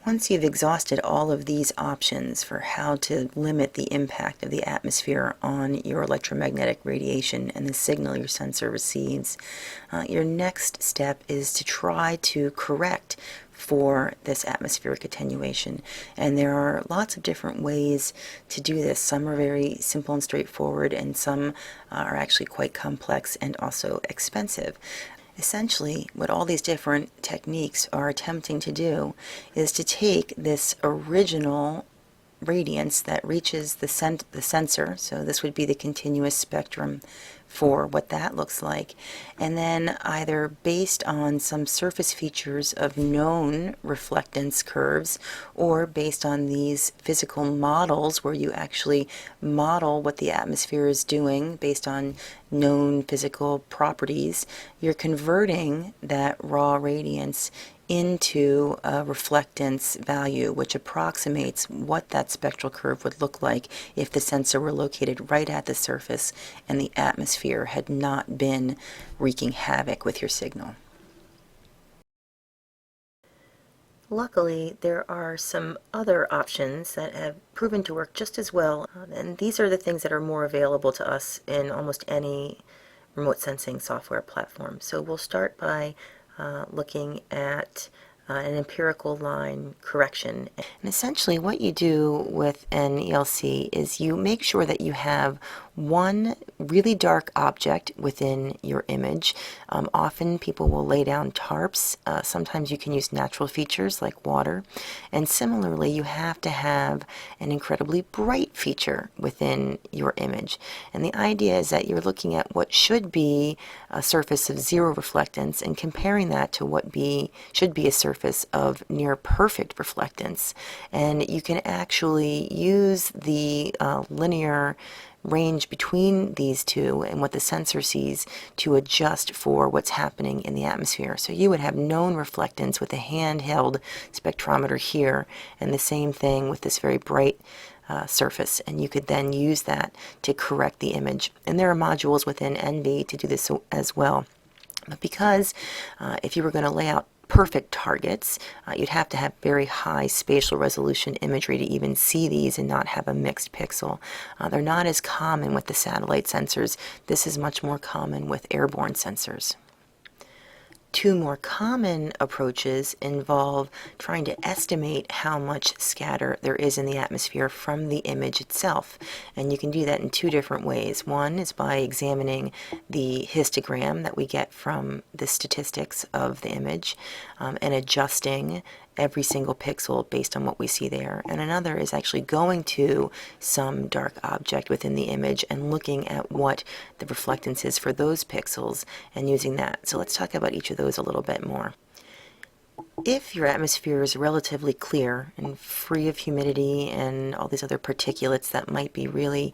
Once you've exhausted all of these options for how to limit the impact of the atmosphere on your electromagnetic radiation and the signal your sensor receives, your next step is to try to correct for this atmospheric attenuation. And there are lots of different ways to do this. Some are very simple and straightforward, and some are actually quite complex and also expensive. Essentially, what all these different techniques are attempting to do is to take this original radiance that reaches the sensor, so this would be the continuous spectrum for what that looks like, and then either based on some surface features of known reflectance curves or based on these physical models where you actually model what the atmosphere is doing based on known physical properties, you're converting that raw radiance into a reflectance value which approximates what that spectral curve would look like if the sensor were located right at the surface and the atmosphere had not been wreaking havoc with your signal. Luckily, there are some other options that have proven to work just as well, and these are the things that are more available to us in almost any remote sensing software platform. So we'll start by looking at an empirical line correction. And essentially what you do with an ELC is you make sure that you have one really dark object within your image. Often people will lay down tarps. Sometimes you can use natural features like water. And similarly, you have to have an incredibly bright feature within your image. And the idea is that you're looking at what should be a surface of zero reflectance and comparing that to what should be a surface of near perfect reflectance. And you can actually use the linear range between these two and what the sensor sees to adjust for what's happening in the atmosphere. So you would have known reflectance with a handheld spectrometer here, and the same thing with this very bright surface, and you could then use that to correct the image. And there are modules within NV to do this as well. But because if you were going to lay out perfect targets, you'd have to have very high spatial resolution imagery to even see these and not have a mixed pixel. They're not as common with the satellite sensors. This is much more common with airborne sensors. Two more common approaches involve trying to estimate how much scatter there is in the atmosphere from the image itself. And you can do that in two different ways. One is by examining the histogram that we get from the statistics of the image and adjusting every single pixel based on what we see there. And another is actually going to some dark object within the image and looking at what the reflectance is for those pixels and using that. So let's talk about each of those a little bit more. If your atmosphere is relatively clear and free of humidity and all these other particulates that might be really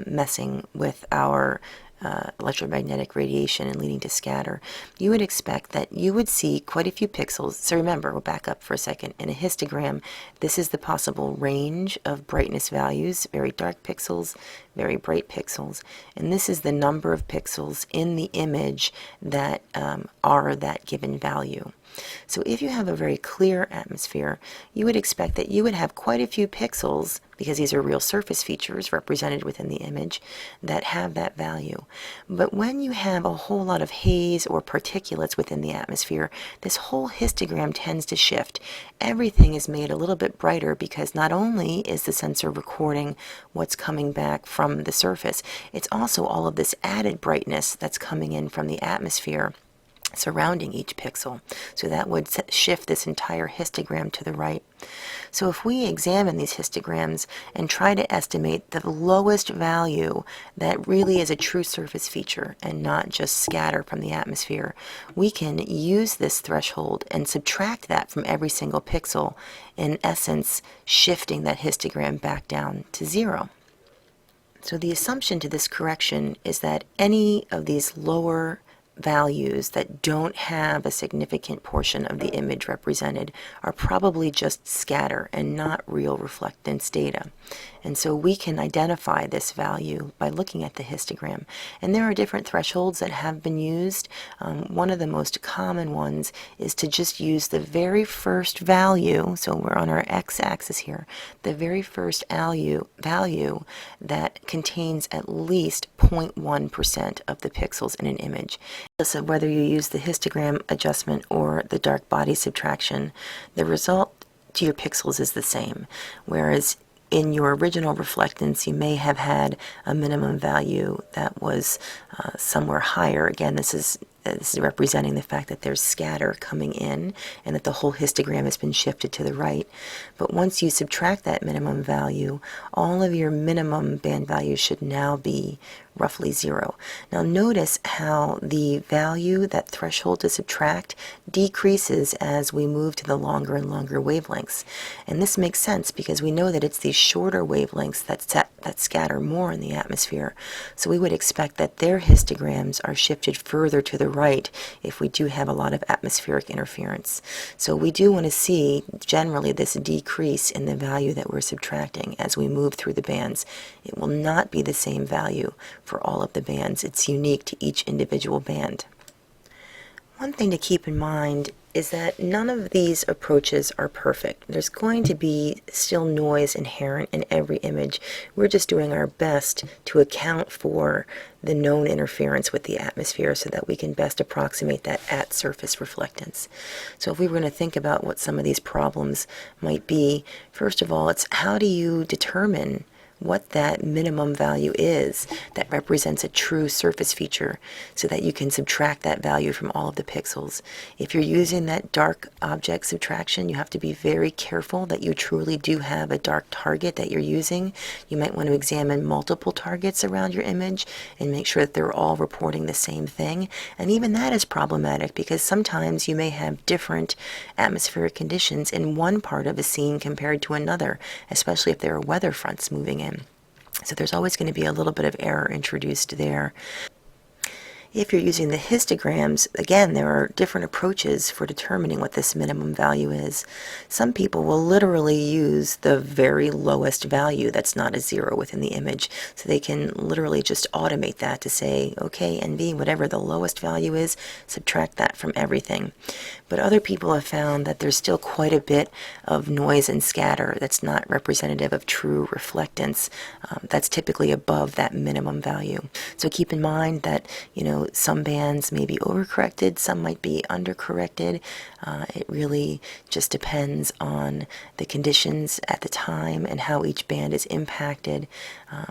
messing with our electromagnetic radiation and leading to scatter, you would expect that you would see quite a few pixels. So remember, we'll back up for a second. In a histogram, this is the possible range of brightness values, very dark pixels, very bright pixels, and this is the number of pixels in the image that are that given value. So if you have a very clear atmosphere, you would expect that you would have quite a few pixels, because these are real surface features represented within the image, that have that value. But when you have a whole lot of haze or particulates within the atmosphere, this whole histogram tends to shift. Everything is made a little bit brighter because not only is the sensor recording what's coming back from the surface, it's also all of this added brightness that's coming in from the atmosphere surrounding each pixel. So that would shift this entire histogram to the right. So if we examine these histograms and try to estimate the lowest value that really is a true surface feature and not just scatter from the atmosphere, we can use this threshold and subtract that from every single pixel, in essence shifting that histogram back down to zero. So the assumption to this correction is that any of these lower values that don't have a significant portion of the image represented are probably just scatter and not real reflectance data. And so we can identify this value by looking at the histogram. And there are different thresholds that have been used. One of the most common ones is to just use the very first value, so we're on our x-axis here, the very first value that contains at least 0.1% of the pixels in an image. So whether you use the histogram adjustment or the dark body subtraction, the result to your pixels is the same. Whereas in your original reflectance, you may have had a minimum value that was somewhere higher. Again, this is representing the fact that there's scatter coming in and that the whole histogram has been shifted to the right. But once you subtract that minimum value, all of your minimum band values should now be roughly 0. Now notice how the value, that threshold to subtract, decreases as we move to the longer and longer wavelengths. And this makes sense because we know that it's these shorter wavelengths that scatter more in the atmosphere. So we would expect that their histograms are shifted further to the right if we do have a lot of atmospheric interference. So we do want to see generally this decrease in the value that we're subtracting as we move through the bands. It will not be the same value for all of the bands. It's unique to each individual band. One thing to keep in mind is that none of these approaches are perfect. There's going to be still noise inherent in every image. We're just doing our best to account for the known interference with the atmosphere so that we can best approximate that at-surface reflectance. So if we were going to think about what some of these problems might be, first of all, it's how do you determine what that minimum value is that represents a true surface feature so that you can subtract that value from all of the pixels. If you're using that dark object subtraction, you have to be very careful that you truly do have a dark target that you're using. You might want to examine multiple targets around your image and make sure that they're all reporting the same thing. And even that is problematic because sometimes you may have different atmospheric conditions in one part of a scene compared to another, especially if there are weather fronts moving in. So there's always going to be a little bit of error introduced there. If you're using the histograms, again, there are different approaches for determining what this minimum value is. Some people will literally use the very lowest value that's not a 0 within the image. So they can literally just automate that to say, okay, NV, whatever the lowest value is, subtract that from everything. But other people have found that there's still quite a bit of noise and scatter that's not representative of true reflectance. That's typically above that minimum value. So keep in mind that, some bands may be overcorrected, some might be undercorrected. It really just depends on the conditions at the time and how each band is impacted.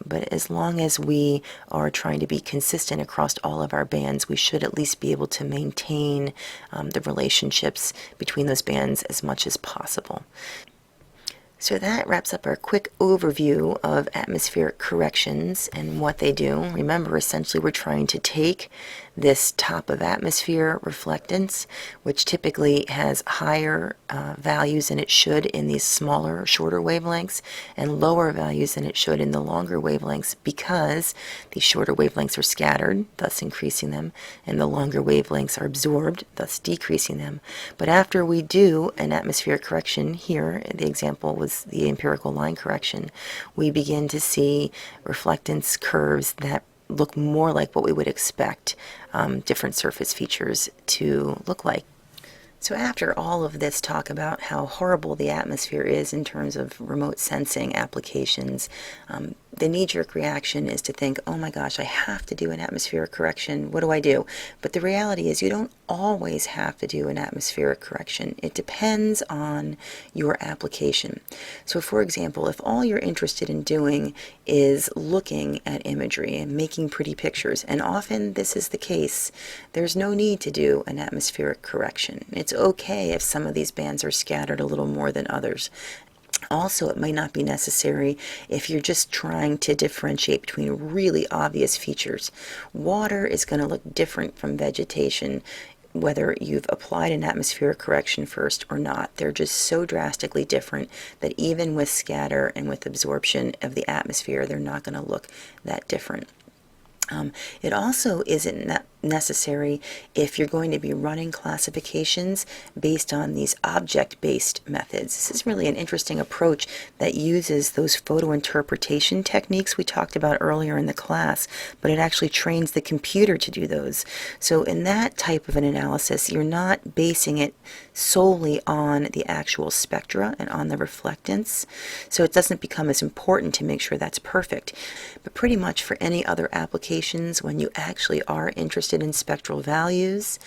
But as long as we are trying to be consistent across all of our bands, we should at least be able to maintain the relationships between those bands as much as possible. So that wraps up our quick overview of atmospheric corrections and what they do. Remember, essentially we're trying to take this top of atmosphere reflectance, which typically has higher values than it should in these smaller, shorter wavelengths, and lower values than it should in the longer wavelengths because these shorter wavelengths are scattered, thus increasing them, and the longer wavelengths are absorbed, thus decreasing them. But after we do an atmospheric correction here, the example was the empirical line correction, we begin to see reflectance curves that look more like what we would expect different surface features to look like. So after all of this talk about how horrible the atmosphere is in terms of remote sensing applications, the knee-jerk reaction is to think, oh my gosh, I have to do an atmospheric correction. What do I do? But the reality is you don't always have to do an atmospheric correction. It depends on your application. So for example, if all you're interested in doing is looking at imagery and making pretty pictures, and often this is the case, there's no need to do an atmospheric correction. It's okay if some of these bands are scattered a little more than others. Also, it might not be necessary if you're just trying to differentiate between really obvious features. Water is going to look different from vegetation whether you've applied an atmospheric correction first or not. They're just so drastically different that even with scatter and with absorption of the atmosphere, they're not going to look that different. It also isn't necessary if you're going to be running classifications based on these object-based methods. This is really an interesting approach that uses those photo interpretation techniques we talked about earlier in the class, but it actually trains the computer to do those. So in that type of an analysis, you're not basing it solely on the actual spectra and on the reflectance, so it doesn't become as important to make sure that's perfect. But pretty much for any other applications, when you actually are interested in spectral values,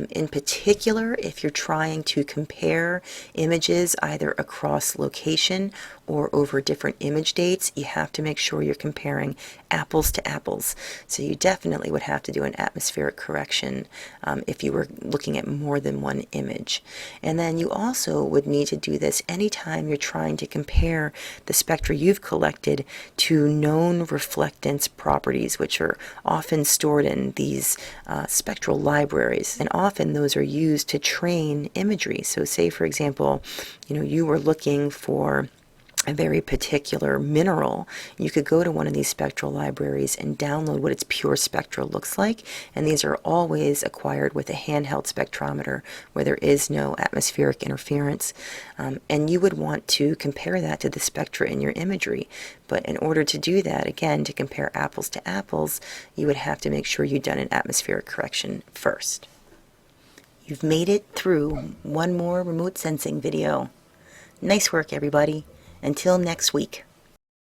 in particular if you're trying to compare images either across location or over different image dates, you have to make sure you're comparing apples to apples. So you definitely would have to do an atmospheric correction if you were looking at more than one image. And then you also would need to do this anytime you're trying to compare the spectra you've collected to known reflectance properties, which are often stored in these spectral libraries. And often those are used to train imagery. So say, for example, you were looking for a very particular mineral, you could go to one of these spectral libraries and download what its pure spectra looks like, and these are always acquired with a handheld spectrometer where there is no atmospheric interference, and you would want to compare that to the spectra in your imagery. But in order to do that, again, to compare apples to apples, you would have to make sure you've done an atmospheric correction first. You've made it through one more remote sensing video. Nice work, everybody. Until next week.